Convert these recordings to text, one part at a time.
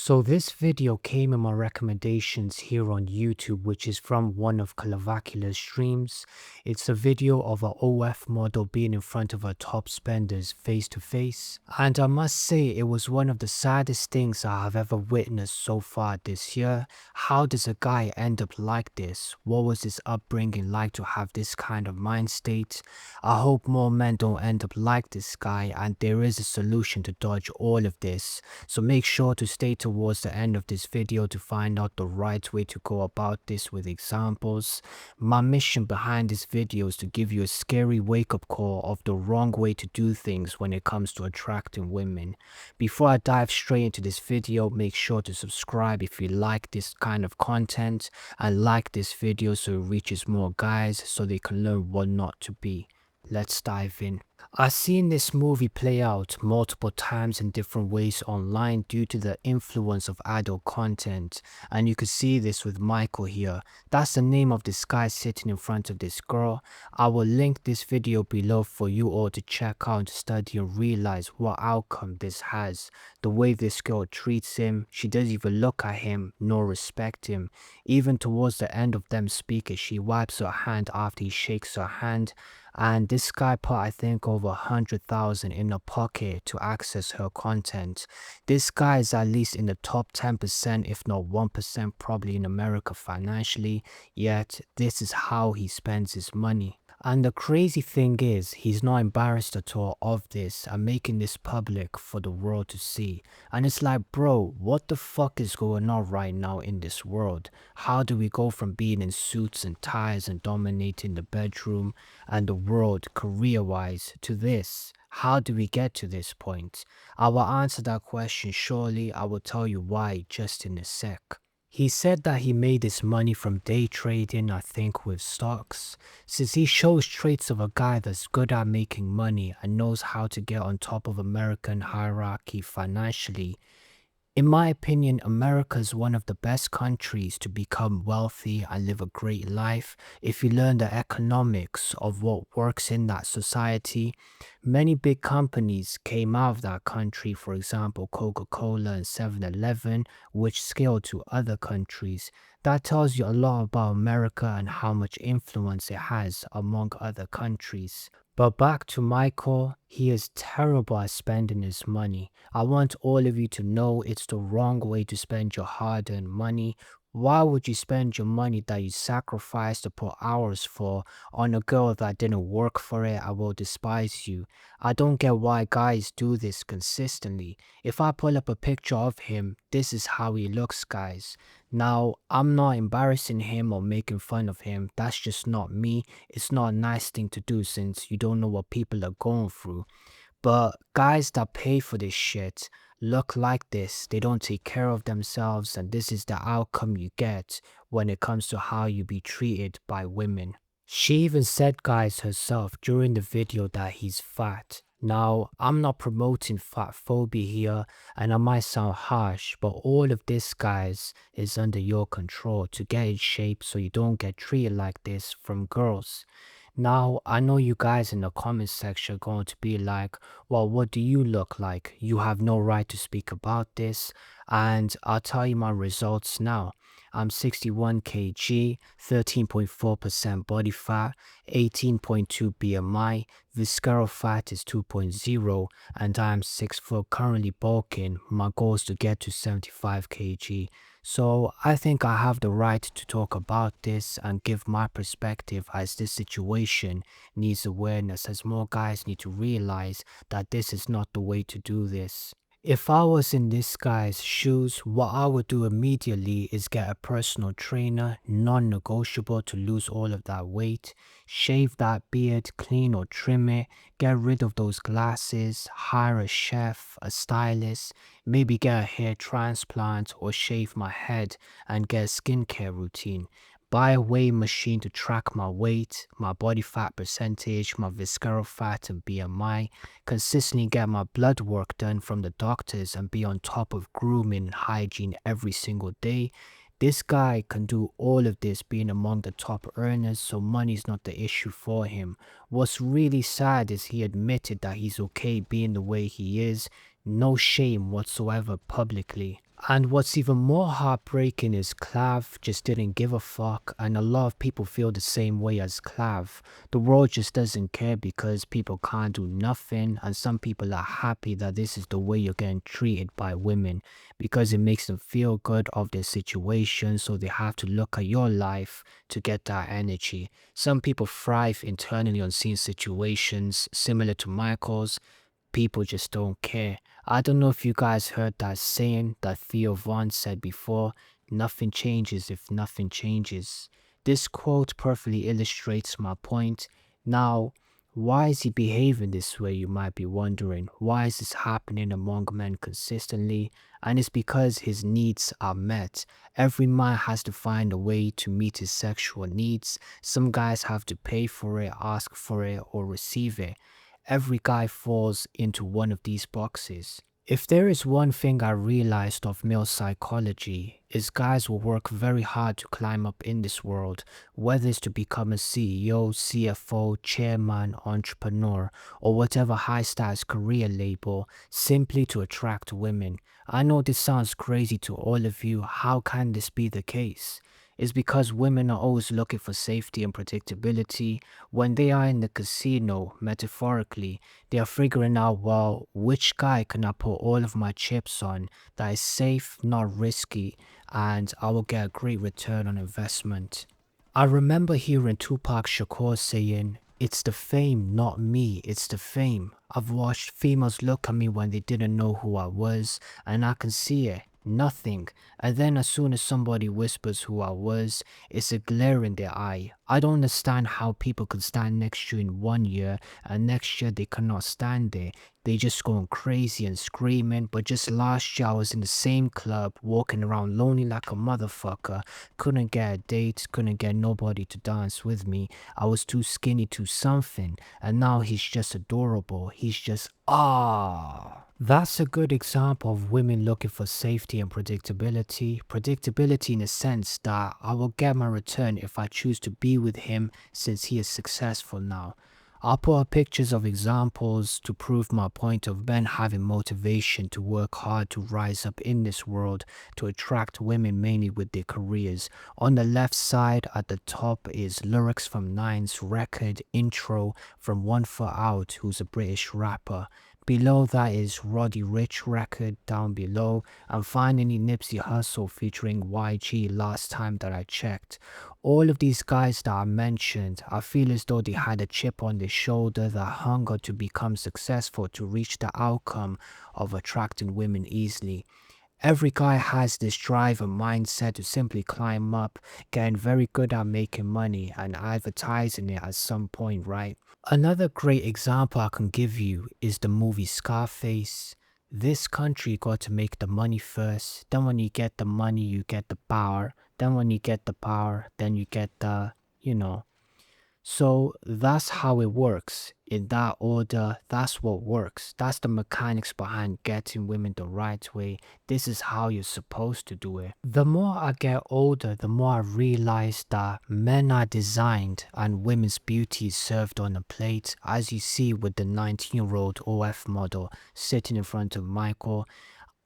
So this video came in my recommendations here on YouTube, which is from one of Clavicular's streams. It's a video of a OF model being in front of her top spenders face to face. And I must say it was one of the saddest things I have ever witnessed so far this year. How does a guy end up like this? What was his upbringing like to have this kind of mind state? I hope more men don't end up like this guy, and there is a solution to dodge all of this. So make sure to stay towards the end of this video to find out the right way to go about this with examples. My mission behind this video is to give you a scary wake-up call of the wrong way to do things when it comes to attracting women. Before I dive straight into this video, make sure to subscribe if you like this kind of content, and like this video so it reaches more guys so they can learn what not to be. Let's dive in. I've seen this movie play out multiple times in different ways online due to the influence of adult content, and you can see this with Michael here. That's the name of this guy sitting in front of this girl. I will link this video below for you all to check out, study and realize what outcome this has. The way this girl treats him, she doesn't even look at him nor respect him. Even towards the end of them speaking, she wipes her hand after he shakes her hand. And this guy put, I think, over 100,000 in her pocket to access her content. This guy is at least in the top 10%, if not 1% probably in America financially, yet this is how he spends his money. And the crazy thing is, he's not embarrassed at all of this and making this public for the world to see. And it's like, bro, what the fuck is going on right now in this world? How do we go from being in suits and ties and dominating the bedroom and the world career-wise to this? How do we get to this point? I will answer that question shortly. I will tell you why just in a sec. He said that he made his money from day trading, I think with stocks. Since he shows traits of a guy that's good at making money and knows how to get on top of American hierarchy financially, in my opinion, America is one of the best countries to become wealthy and live a great life if you learn the economics of what works in that society. Many big companies came out of that country, for example, Coca-Cola and 7-Eleven, which scaled to other countries. That tells you a lot about America and how much influence it has among other countries. But back to Michael, he is terrible at spending his money. I want all of you to know it's the wrong way to spend your hard-earned money. Why would you spend your money that you sacrificed to put hours for on a girl that didn't work for it and will despise you? I don't get why guys do this consistently. If I pull up a picture of him, this is how he looks, guys. Now, I'm not embarrassing him or making fun of him. That's just not me. It's not a nice thing to do since you don't know what people are going through. But guys that pay for this shit look like this. They don't take care of themselves, and this is the outcome you get when it comes to how you be treated by women. She even said, guys, herself during the video that he's fat. Now, I'm not promoting fat phobia here, and I might sound harsh, but all of this, guys, is under your control to get in shape so you don't get treated like this from girls. Now, I know you guys in the comment section are going to be like, well, what do you look like? You have no right to speak about this. And I'll tell you my results now. I'm 61 kg, 13.4% body fat, 18.2 BMI, visceral fat is 2.0, and I am 6 foot, currently bulking. My goal is to get to 75 kg. So I think I have the right to talk about this and give my perspective, as this situation needs awareness, as more guys need to realize that this is not the way to do this. If I was in this guy's shoes, what I would do immediately is get a personal trainer, non-negotiable, to lose all of that weight, shave that beard, clean or trim it, get rid of those glasses, hire a chef, a stylist, maybe get a hair transplant or shave my head and get a skincare routine. Buy a weighing machine to track my weight, my body fat percentage, my visceral fat and BMI, consistently get my blood work done from the doctors and be on top of grooming and hygiene every single day. This guy can do all of this being among the top earners, so money's not the issue for him. What's really sad is he admitted that he's okay being the way he is, no shame whatsoever publicly. And what's even more heartbreaking is Clav just didn't give a fuck, and a lot of people feel the same way as Clav. The world just doesn't care because people can't do nothing, and some people are happy that this is the way you're getting treated by women because it makes them feel good of their situation, so they have to look at your life to get that energy. Some people thrive internally on seeing situations similar to Michael's. People just don't care. I don't know if you guys heard that saying that Theo Vaughn said before, nothing changes if nothing changes. This quote perfectly illustrates my point. Now, why is he behaving this way, you might be wondering? Why is this happening among men consistently? And it's because his needs are met. Every man has to find a way to meet his sexual needs. Some guys have to pay for it, ask for it, or receive it. Every guy falls into one of these boxes. If there is one thing I realized of male psychology, is guys will work very hard to climb up in this world, whether it's to become a CEO, CFO, chairman, entrepreneur, or whatever high status career label, simply to attract women. I know this sounds crazy to all of you. How can this be the case? Is because women are always looking for safety and predictability. When they are in the casino, metaphorically, they are figuring out, well, which guy can I put all of my chips on that is safe, not risky, and I will get a great return on investment. I remember hearing Tupac Shakur saying, "It's the fame, not me, it's the fame." I've watched females look at me when they didn't know who I was, and I can see it. Nothing. And then as soon as somebody whispers who I was, it's a glare in their eye. I don't understand how people could stand next to you in 1 year and next year they cannot stand there. They just going crazy and screaming. But just last year I was in the same club, walking around lonely like a motherfucker. Couldn't get a date, couldn't get nobody to dance with me. I was too skinny to something. And now he's just adorable. He's just, ah. That's a good example of women looking for safety and predictability. Predictability in the sense that I will get my return if I choose to be with him since he is successful now. I'll put up pictures of examples to prove my point of men having motivation to work hard to rise up in this world to attract women mainly with their careers. On the left side at the top is lyrics from Nine's record Intro from One Foot Out, who's a British rapper. Below that is Roddy Ricch record down below, and finally Nipsey Hussle featuring YG last time that I checked. All of these guys that I mentioned, I feel as though they had a chip on their shoulder, that hunger to become successful, to reach the outcome of attracting women easily. Every guy has this drive and mindset to simply climb up, getting very good at making money and advertising it at some point, right? Another great example I can give you is the movie Scarface. This country got to make the money first. Then when you get the money, you get the power. Then when you get the power, then you get the, you know, so that's how it works. In that order, that's what works. That's the mechanics behind getting women the right way. This is how you're supposed to do it. The more I get older, the more I realize that men are designed and women's beauty is served on a plate, as you see with the 19-year-old OF model sitting in front of Michael.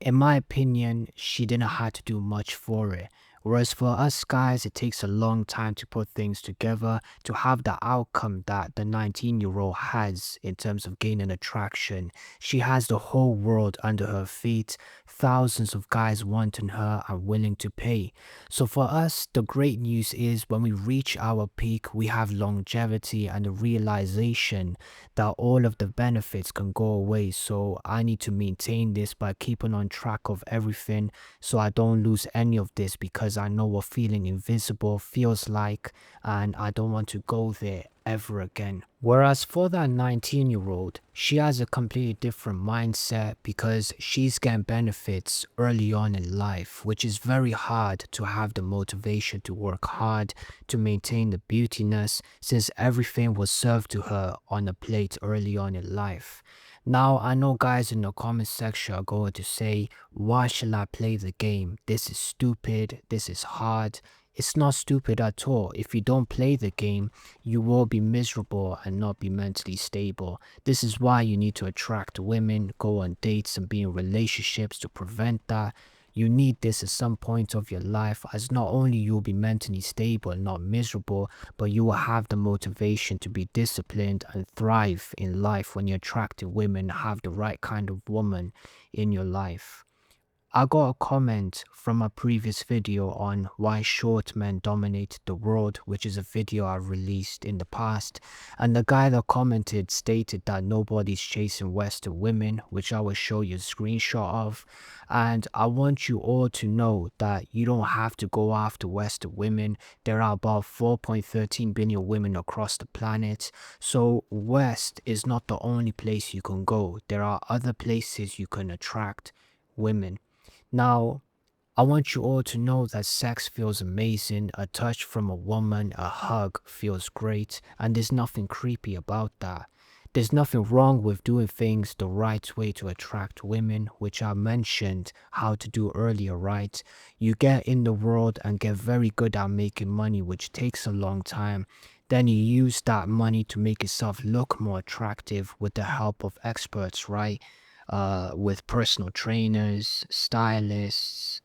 In my opinion, she didn't have to do much for it. Whereas for us guys, it takes a long time to put things together to have the outcome that the 19-year-old has in terms of gaining attraction. She has the whole world under her feet, thousands of guys wanting her and willing to pay. So for us, the great news is when we reach our peak, we have longevity and the realization that all of the benefits can go away. So I need to maintain this by keeping on track of everything so I don't lose any of this, because I know what feeling invisible feels like and I don't want to go there ever again. Whereas for that 19-year-old, she has a completely different mindset because she's getting benefits early on in life, which is very hard to have the motivation to work hard to maintain the beautiness since everything was served to her on a plate early on in life. Now, I know guys in the comment section are going to say, why should I play the game? This is stupid. This is hard. It's not stupid at all. If you don't play the game, you will be miserable and not be mentally stable. This is why you need to attract women, go on dates and be in relationships to prevent that. You need this at some point of your life, as not only you'll be mentally stable and not miserable, but you will have the motivation to be disciplined and thrive in life when you're attracting women, have the right kind of woman in your life. I got a comment from a previous video on why short men dominate the world, which is a video I released in the past. And the guy that commented stated that nobody's chasing Western women, which I will show you a screenshot of. And I want you all to know that you don't have to go after Western women. There are about 4.13 billion women across the planet. So West is not the only place you can go. There are other places you can attract women. Now, I want you all to know that sex feels amazing, a touch from a woman, a hug feels great, and there's nothing creepy about that. There's nothing wrong with doing things the right way to attract women, which I mentioned how to do earlier, right? You get in the world and get very good at making money, which takes a long time. Then you use that money to make yourself look more attractive with the help of experts, right? With personal trainers, stylists,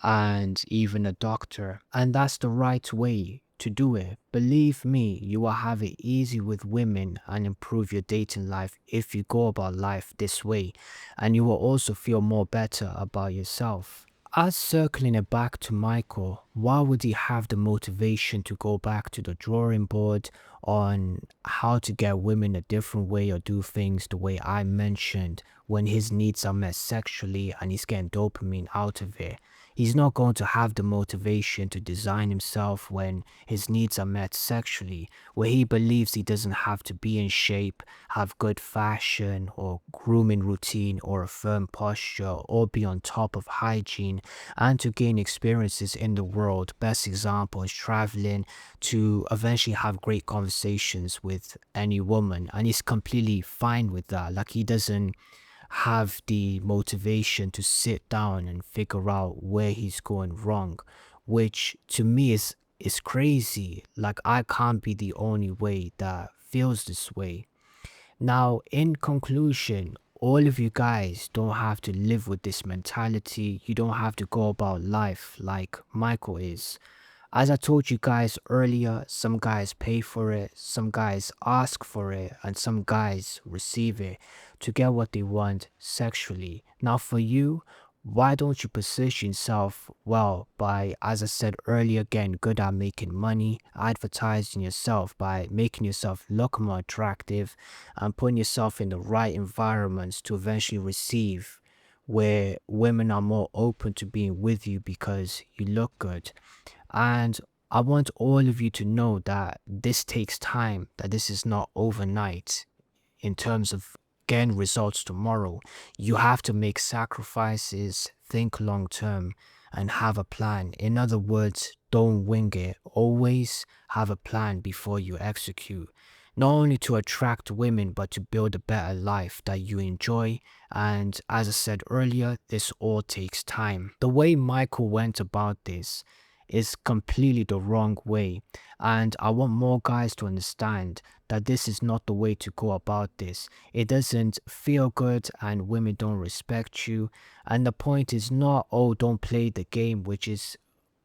and even a doctor. And that's the right way to do it. Believe me, you will have it easy with women and improve your dating life if you go about life this way. And you will also feel more better about yourself. As circling it back to Michael, why would he have the motivation to go back to the drawing board on how to get women a different way or do things the way I mentioned when his needs are met sexually and he's getting dopamine out of it? He's not going to have the motivation to design himself when his needs are met sexually, where he believes he doesn't have to be in shape, have good fashion or grooming routine or a firm posture or be on top of hygiene and to gain experiences in the world. Best example is traveling to eventually have great conversations with any woman, and he's completely fine with that. Like, he doesn't have the motivation to sit down and figure out where he's going wrong, which to me is crazy. Like, I can't be the only way that feels this way. Now, in conclusion, all of you guys don't have to live with this mentality. You don't have to go about life like Michael is. As I told you guys earlier, some guys pay for it, some guys ask for it, and some guys receive it to get what they want sexually. Now, for you, why don't you position yourself well by, as I said earlier, getting good at making money, advertising yourself by making yourself look more attractive, and putting yourself in the right environments to eventually receive, where women are more open to being with you because you look good. And I want all of you to know that this takes time, that this is not overnight in terms of getting results tomorrow. You have to make sacrifices, think long term, and have a plan. In other words, don't wing it. Always have a plan before you execute. Not only to attract women, but to build a better life that you enjoy. And as I said earlier, this all takes time. The way Michael went about this is completely the wrong way. And I want more guys to understand that this is not the way to go about this. It doesn't feel good and women don't respect you. And the point is not, oh, don't play the game, which is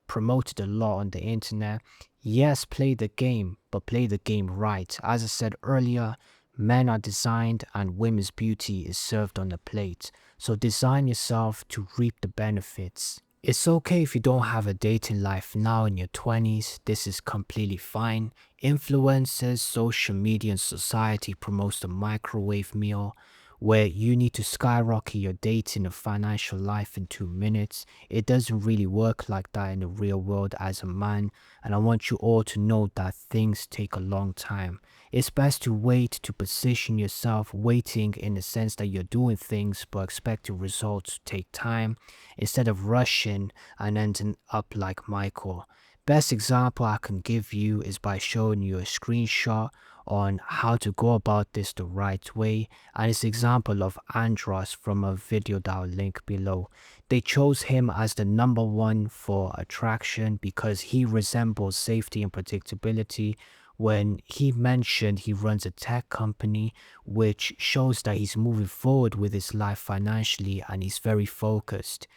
promoted a lot on the internet. Yes, play the game, but play the game right. As I said earlier, men are designed and women's beauty is served on the plate. So design yourself to reap the benefits. It's okay if you don't have a dating life now in your 20s. This is completely fine. Influencers, social media, and society promotes the microwave meal where you need to skyrocket your dating and financial life in 2 minutes. It doesn't really work like that in the real world as a man, and I want you all to know that things take a long time. It's best to wait to position yourself, waiting in the sense that you're doing things but expecting results to take time instead of rushing and ending up like Michael. Best example I can give you is by showing you a screenshot on how to go about this the right way, and it's example of Andros from a video that I'll link below. They chose him as the number one for attraction because he resembles safety and predictability. When he mentioned he runs a tech company, which shows that he's moving forward with his life financially and he's very focused.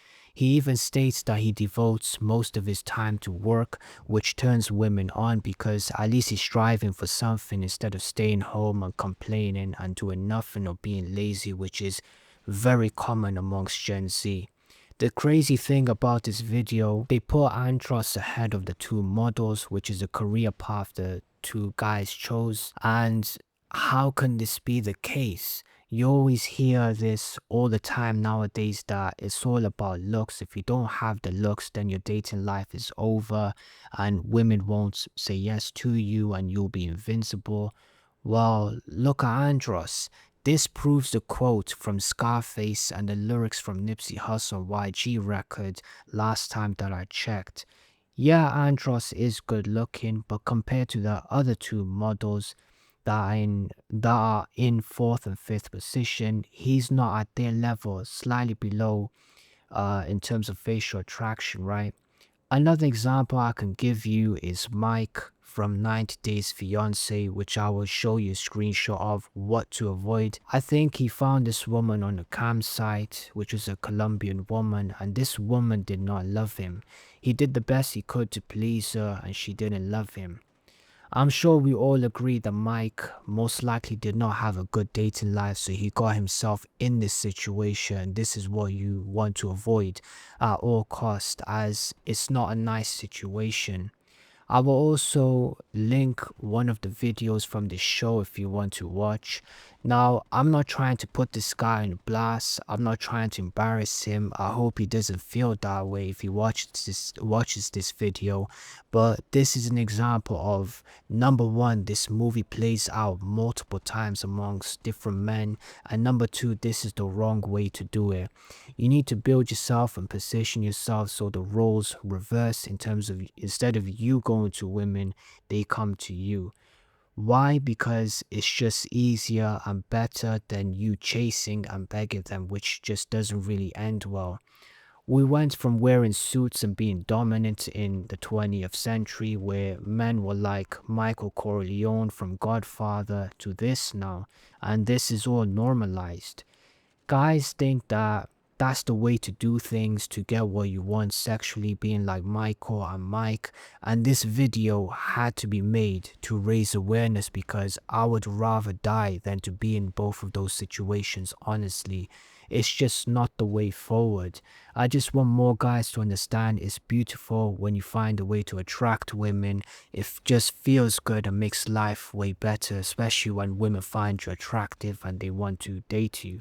He even states that he devotes most of his time to work, which turns women on because at least he's striving for something instead of staying home and complaining and doing nothing or being lazy, which is very common amongst Gen Z. The crazy thing about this video, they put Andros ahead of the two models, which is a career path the two guys chose. And how can this be the case? You always hear this all the time nowadays that it's all about looks. If you don't have the looks, then your dating life is over and women won't say yes to you and you'll be invincible. Well, look at Andros. This proves the quote from Scarface and the lyrics from Nipsey Hussle YG record last time that I checked. Yeah, Andros is good looking, but compared to the other two models that are in fourth and fifth position, he's not at their level, slightly below in terms of facial attraction, right? Another example I can give you is Mike from 90 Days Fiancé, which I will show you a screenshot of what to avoid. I think he found this woman on a campsite, which was a Colombian woman, and this woman did not love him. He did the best he could to please her, and she didn't love him. I'm sure we all agree that Mike most likely did not have a good dating life, so he got himself in this situation. This is what you want to avoid at all cost, as it's not a nice situation. I will also link one of the videos from this show if you want to watch. Now, I'm not trying to put this guy on blast. I'm not trying to embarrass him. I hope he doesn't feel that way if he watches this video. But this is an example of, number one, this movie plays out multiple times amongst different men. And number two, this is the wrong way to do it. You need to build yourself and position yourself so the roles reverse in terms of instead of you going to women, they come to you. Why? Because it's just easier and better than you chasing and begging them, which just doesn't really end well. We went from wearing suits and being dominant in the 20th century, where men were like Michael Corleone from Godfather, to this now, and this is all normalized. Guys think that that's the way to do things to get what you want sexually, being like Michael and Mike. And this video had to be made to raise awareness because I would rather die than to be in both of those situations, honestly. It's just not the way forward. I just want more guys to understand it's beautiful when you find a way to attract women. It just feels good and makes life way better, especially when women find you attractive and they want to date you.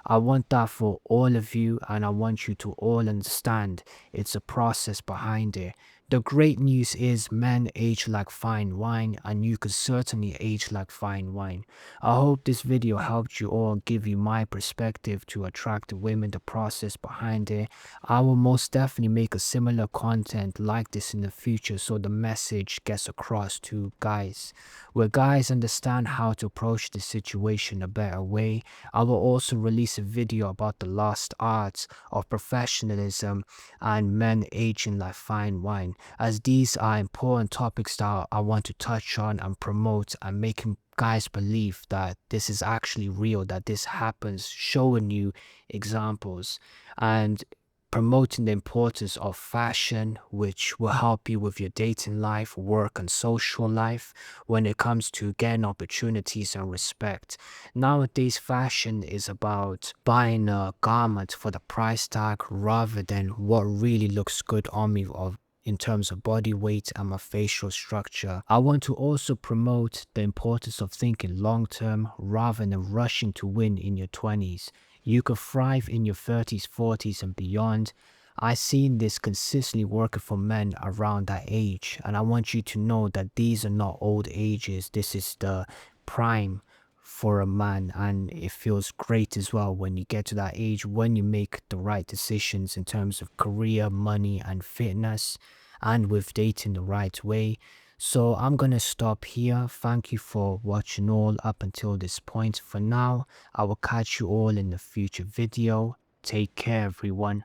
I want that for all of you, and I want you to all understand it's a process behind it. The great news is men age like fine wine, and you could certainly age like fine wine. I hope this video helped you all, give you my perspective to attract the women, the process behind it. I will most definitely make a similar content like this in the future so the message gets across to guys. Where guys understand how to approach the situation a better way. I will also release a video about the lost arts of professionalism and men aging like fine wine, as these are important topics that I want to touch on and promote and making guys believe that this is actually real, that this happens, showing you examples and promoting the importance of fashion, which will help you with your dating life, work, and social life when it comes to getting opportunities and respect. Nowadays, fashion is about buying a garment for the price tag rather than what really looks good on me of in terms of body weight and my facial structure. I want to also promote the importance of thinking long term rather than rushing to win in your 20s. You could thrive in your 30s, 40s, and beyond. I've seen this consistently working for men around that age, and I want you to know that these are not old ages. This is the prime for a man, and it feels great as well when you get to that age, when you make the right decisions in terms of career, money, and fitness, and with dating the right way. So I'm gonna stop here. Thank you for watching all up until this point. For now, I will catch you all in the future video. Take care, everyone.